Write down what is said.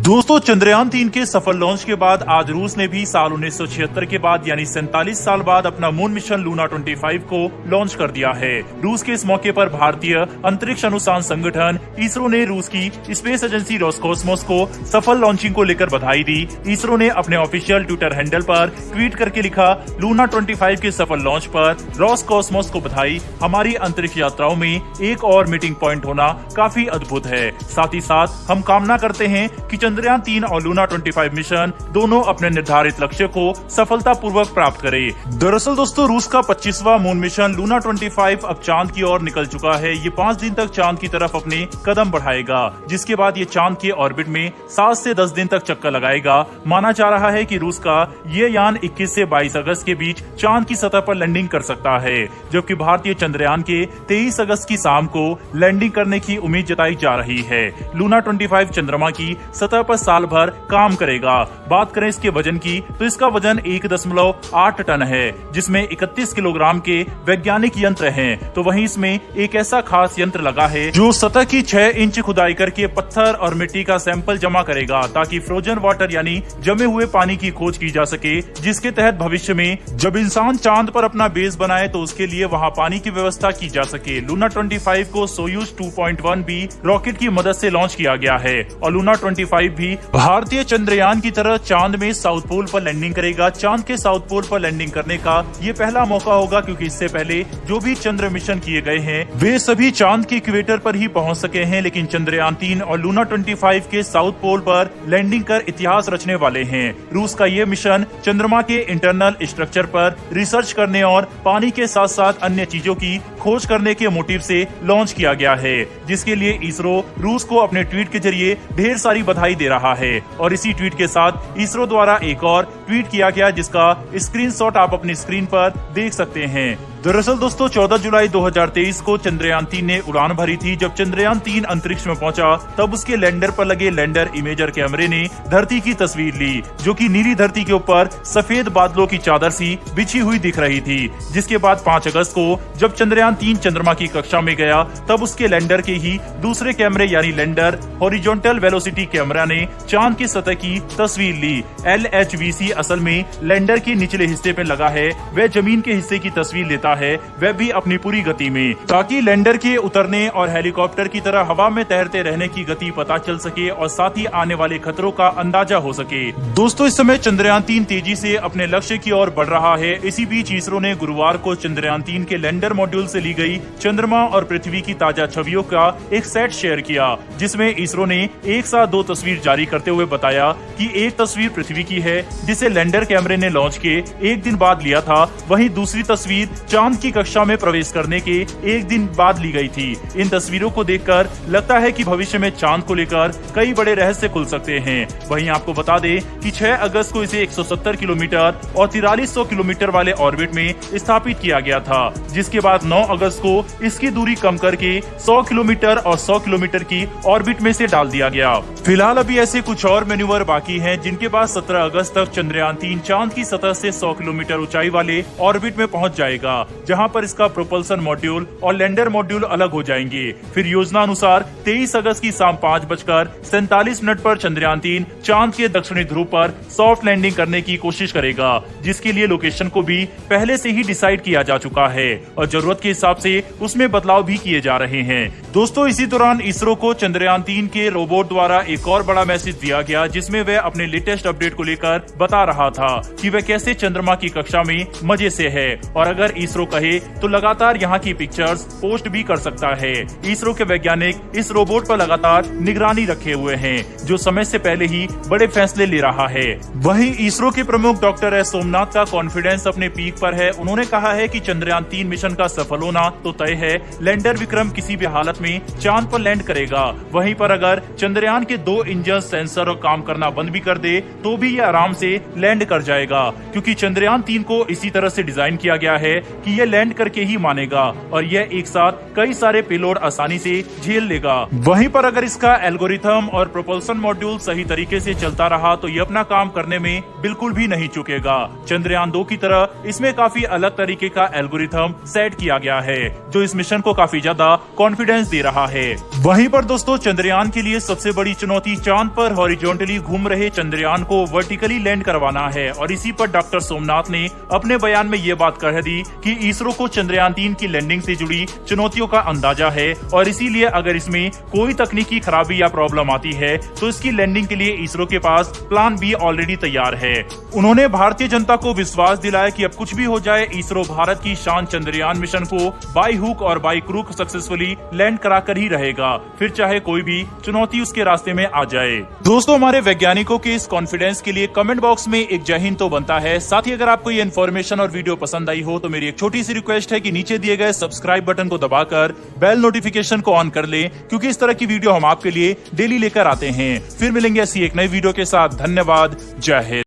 दोस्तों, चंद्रयान 3 के सफल लॉन्च के बाद आज रूस ने भी साल 1976 के बाद यानी 47 साल बाद अपना मून मिशन लूना 25 को लॉन्च कर दिया है। रूस के इस मौके पर भारतीय अंतरिक्ष अनुसंधान संगठन इसरो ने रूस की स्पेस एजेंसी रोसकोसमोस को सफल लॉन्चिंग को लेकर बधाई दी। इसरो ने अपने ऑफिशियल ट्विटर हैंडल पर ट्वीट करके लिखा, लूना 25 के सफल लॉन्च पर रोसकोसमोस को बधाई। हमारी अंतरिक्ष यात्राओं में एक और मीटिंग पॉइंट होना काफी अद्भुत है। साथ ही साथ हम कामना करते हैं कि चंद्रयान 3 और लूना 25 मिशन दोनों अपने निर्धारित लक्ष्य को सफलतापूर्वक प्राप्त करें। दरअसल दोस्तों, रूस का 25वां मून मिशन लूना 25 अब चांद की ओर निकल चुका है। ये 5 दिन तक चांद की तरफ अपने कदम बढ़ाएगा, जिसके बाद ये चांद के ऑर्बिट में 7 से 10 दिन तक चक्कर लगाएगा। माना जा रहा है कि रूस का ये यान 21 से 22 अगस्त के बीच चांद की सतह पर लैंडिंग कर सकता है, जबकि भारतीय चंद्रयान के 23 अगस्त की शाम को लैंडिंग करने की उम्मीद जताई जा रही है। लूना 25 चंद्रमा की सतह पर साल भर काम करेगा। बात करें इसके वजन की, तो इसका वजन 1.8 टन है, जिसमें 31 किलोग्राम के वैज्ञानिक यंत्र हैं। तो वहीं इसमें एक ऐसा खास यंत्र लगा है जो सतह की 6 इंच खुदाई करके पत्थर और मिट्टी का सैंपल जमा करेगा, ताकि फ्रोजन वाटर यानी जमे हुए पानी की खोज की जा सके, जिसके तहत भविष्य में जब इंसान चांद पर अपना बेस बनाए तो उसके लिए वहां पानी की व्यवस्था की जा सके। लूना 25 को सोयूज 2.1B रॉकेट की मदद से लॉन्च किया गया है और लूना 25 भी भारतीय चंद्रयान की तरह चांद में साउथ पोल पर लैंडिंग करेगा। चांद के साउथ पोल पर लैंडिंग करने का ये पहला मौका होगा, क्योंकि इससे पहले जो भी चंद्र मिशन किए गए हैं वे सभी चांद के इक्वेटर पर ही पहुंच सके हैं, लेकिन चंद्रयान 3 और लूना 25 के साउथ पोल पर लैंडिंग कर इतिहास रचने वाले हैं। रूस का ये मिशन चंद्रमा के इंटरनल स्ट्रक्चर पर रिसर्च करने और पानी के साथ साथ अन्य चीजों की खोज करने के मोटिव से लॉन्च किया गया है, जिसके लिए इसरो रूस को अपने ट्वीट के जरिए ढेर सारी बधाई दे रहा है। और इसी ट्वीट के साथ इसरो द्वारा एक और ट्वीट किया गया, जिसका स्क्रीनशॉट आप अपनी स्क्रीन पर देख सकते हैं। दरअसल दोस्तों, 14 जुलाई 2023 को चंद्रयान 3 ने उड़ान भरी थी। जब चंद्रयान 3 अंतरिक्ष में पहुंचा, तब उसके लैंडर पर लगे लैंडर इमेजर कैमरे ने धरती की तस्वीर ली, जो कि नीली धरती के ऊपर सफेद बादलों की चादर सी बिछी हुई दिख रही थी। जिसके बाद 5 अगस्त को जब चंद्रयान 3 चंद्रमा की कक्षा में गया, तब उसके लैंडर के ही दूसरे कैमरे यानी लैंडर हॉरिजॉन्टल वेलोसिटी कैमरा ने चांद की सतह की तस्वीर ली। LHVC असल में लैंडर के निचले हिस्से में लगा है, वह जमीन के हिस्से की तस्वीर लेता है, वह भी अपनी पूरी गति में, ताकि लैंडर के उतरने और हेलीकॉप्टर की तरह हवा में तैरते रहने की गति पता चल सके और साथ ही आने वाले खतरों का अंदाजा हो सके। दोस्तों, इस समय चंद्रयान 3 तेजी से अपने लक्ष्य की ओर बढ़ रहा है। इसी बीच इसरो ने गुरुवार को चंद्रयान 3 के लैंडर मॉड्यूल से ली गई चंद्रमा और पृथ्वी की ताजा छवियों का एक सेट शेयर किया, जिसमें इसरो ने एक साथ 2 तस्वीर जारी करते हुए बताया कि एक तस्वीर पृथ्वी की है, जिसे लैंडर कैमरे ने लॉन्च के 1 दिन बाद लिया था, वहीं दूसरी तस्वीर चांद की कक्षा में प्रवेश करने के 1 दिन बाद ली गई थी। इन तस्वीरों को देखकर लगता है कि भविष्य में चांद को लेकर कई बड़े रहस्य खुल सकते हैं। वहीं आपको बता दें कि 6 अगस्त को इसे 170 किलोमीटर और 4300 किलोमीटर वाले ऑर्बिट में स्थापित किया गया था, जिसके बाद 9 अगस्त को इसकी दूरी कम करके 100 किलोमीटर और 100 किलोमीटर की ऑर्बिट में से डाल दिया गया। फिलहाल अभी ऐसे कुछ और मैन्यूवर बाकी हैं, जिनके बाद 17 अगस्त तक चंद्रयान 3 चांद की सतह से 100 किलोमीटर ऊंचाई वाले ऑर्बिट में पहुंच जाएगा, जहां पर इसका प्रोपल्सन मॉड्यूल और लैंडर मॉड्यूल अलग हो जाएंगे। फिर योजना अनुसार 23 अगस्त की शाम 5:47 पर चंद्रयान 3 चांद के दक्षिणी ध्रुव पर सॉफ्ट लैंडिंग करने की कोशिश करेगा, जिसके लिए लोकेशन को भी पहले से ही डिसाइड किया जा चुका है और जरूरत के हिसाब से उसमें बदलाव भी किए जा रहे हैं। दोस्तों, इसी दौरान इसरो को चंद्रयान 3 के रोबोट द्वारा एक और बड़ा मैसेज दिया गया, जिसमें वह अपने लेटेस्ट अपडेट को लेकर बता रहा था कि वह कैसे चंद्रमा की कक्षा में मजे से है, और अगर इसरो कहे तो लगातार यहाँ की पिक्चर्स पोस्ट भी कर सकता है। इसरो के वैज्ञानिक इस रोबोट पर लगातार निगरानी रखे हुए हैं, जो समय से पहले ही बड़े फैसले ले रहा है। वहीं इसरो के प्रमुख डॉक्टर एस सोमनाथ का कॉन्फिडेंस अपने पीक पर है। उन्होंने कहा है कि चंद्रयान 3 मिशन का सफल होना तो तय है। लैंडर विक्रम किसी भी हालत में चांद पर लैंड करेगा। वहीं पर अगर चंद्रयान के 2 इंजन सेंसर और काम करना बंद भी कर दे, तो भी यह आराम से लैंड कर जाएगा, क्योंकि चंद्रयान 3 को इसी तरह से डिजाइन किया गया है कि यह लैंड करके ही मानेगा और यह एक साथ कई सारे पेलोड आसानी से झेल लेगा। वहीं पर अगर इसका एल्गोरिथम और प्रोपल्सन मॉड्यूल सही तरीके से चलता रहा तो ये अपना काम करने में बिल्कुल भी नहीं चूकेगा। चंद्रयान 2 की तरह इसमें काफी अलग तरीके का एल्गोरिथम सेट किया गया है जो इस मिशन को काफी ज्यादा कॉन्फिडेंस दे रहा है। वहीं पर दोस्तों चंद्रयान के लिए सबसे बड़ी चुनौती चांद पर हॉरिजॉन्टली घूम रहे चंद्रयान को वर्टिकली लैंड करवाना है और इसी पर डॉक्टर सोमनाथ ने अपने बयान में ये बात कह दी कि इसरो को चंद्रयान 3 की लैंडिंग से जुड़ी चुनौतियों का अंदाजा है और इसीलिए अगर इसमें कोई तकनीकी खराबी या प्रॉब्लम आती है तो इसकी लैंडिंग के लिए इसरो के पास प्लान बी ऑलरेडी तैयार है। उन्होंने भारतीय जनता को विश्वास दिलाया कि अब कुछ भी हो जाए इसरो भारत की शान चंद्रयान मिशन को बाई हुक और बाई क्रूक सक्सेसफुली लैंड कराकर ही रहेगा, फिर चाहे कोई भी चुनौती उसके रास्ते में आ जाए। दोस्तों हमारे वैज्ञानिकों के इस कॉन्फिडेंस के लिए कमेंट बॉक्स में एक जय हिंद तो बनता है। साथ ही अगर आपको ये इन्फॉर्मेशन और वीडियो पसंद आई हो तो मेरी एक छोटी सी रिक्वेस्ट है कि नीचे दिए गए सब्सक्राइब बटन को दबाकर बेल नोटिफिकेशन को ऑन कर ले, क्योंकि इस तरह की वीडियो हम आपके लिए डेली लेकर आते हैं। फिर मिलेंगे ऐसी एक नई वीडियो के साथ। धन्यवाद। जय हिंद।